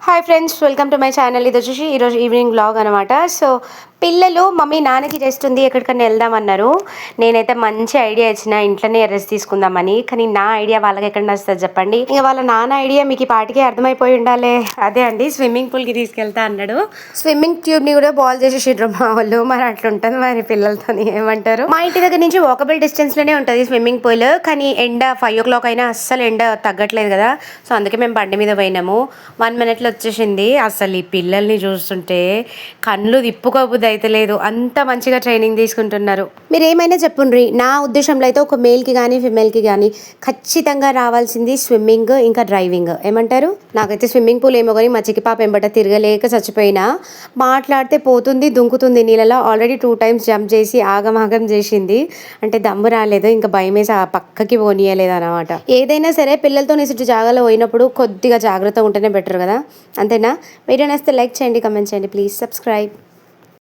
Hi friends, welcome to my channel. ఇది వచ్చేసి ఈరోజు ఈవినింగ్ బ్లాగ్ అనమాట. సో పిల్లలు మమ్మీ నాన్నకి చేస్తుంది ఎక్కడికన్నా వెళ్దామన్నారు. నేనైతే మంచి ఐడియా ఇచ్చిన ఇంట్లోనే రెస్ట్ తీసుకుందామని. కానీ నా ఐడియా వాళ్ళకి ఎక్కడ నచ్చుతుంది చెప్పండి. ఇంకా వాళ్ళ నాన్న ఐడియా మీకు ఈ పాటికి అర్థమైపోయి ఉండాలి. అదే అండి, స్విమ్మింగ్ పూల్కి తీసుకెళ్తా అన్నాడు. స్విమ్మింగ్ ట్యూబ్ని కూడా బాల్ చేసేసిండ్రు మా వాళ్ళు. మరి అట్లుంటుంది మరి పిల్లలతో, ఏమంటారు. మా ఇంటి దగ్గర నుంచి వాకబుల్ డిస్టెన్స్లోనే ఉంటుంది స్విమ్మింగ్ పూల్. కానీ ఎండ 5 o'clock అయినా అస్సలు ఎండ తగ్గట్లేదు కదా. సో అందుకే మేము బండి మీద పోయినాము. 1 minute వచ్చేసింది. అసలు ఈ పిల్లల్ని చూస్తుంటే కళ్ళు తిప్పుకోబుద్ది అయితే లేదు, అంత మంచిగా ట్రైనింగ్ తీసుకుంటున్నారు. మీరు ఏమైనా చెప్పుండ్రి, నా ఉద్దేశంలో అయితే ఒక మేల్కి కానీ ఫిమేల్కి కానీ ఖచ్చితంగా రావాల్సింది స్విమ్మింగ్ ఇంకా డ్రైవింగ్. ఏమంటారు? నాకైతే స్విమ్మింగ్ పూల్ ఏమో కానీ మా చిక్కి పాప ఎంబట తిరగలేక చచ్చిపోయినా. మాట్లాడితే పోతుంది, దుంకుతుంది నీళ్ళలో. ఆల్రెడీ 2 times జంప్ చేసి ఆగమాగం చేసింది. అంటే దమ్ము రాలేదు, ఇంకా భయం వేసి ఆ పక్కకి పోనీయలేదు అనమాట. ఏదైనా సరే పిల్లలతో ఇటు జాగాలో పోయినప్పుడు కొద్దిగా జాగ్రత్తగా ఉంటేనే బెటర్ కదా. అంతేనా? వీడియో నచ్చితే లైక్ చేయండి, కమెంట్ చేయండి, ప్లీజ్ సబ్స్క్రైబ్.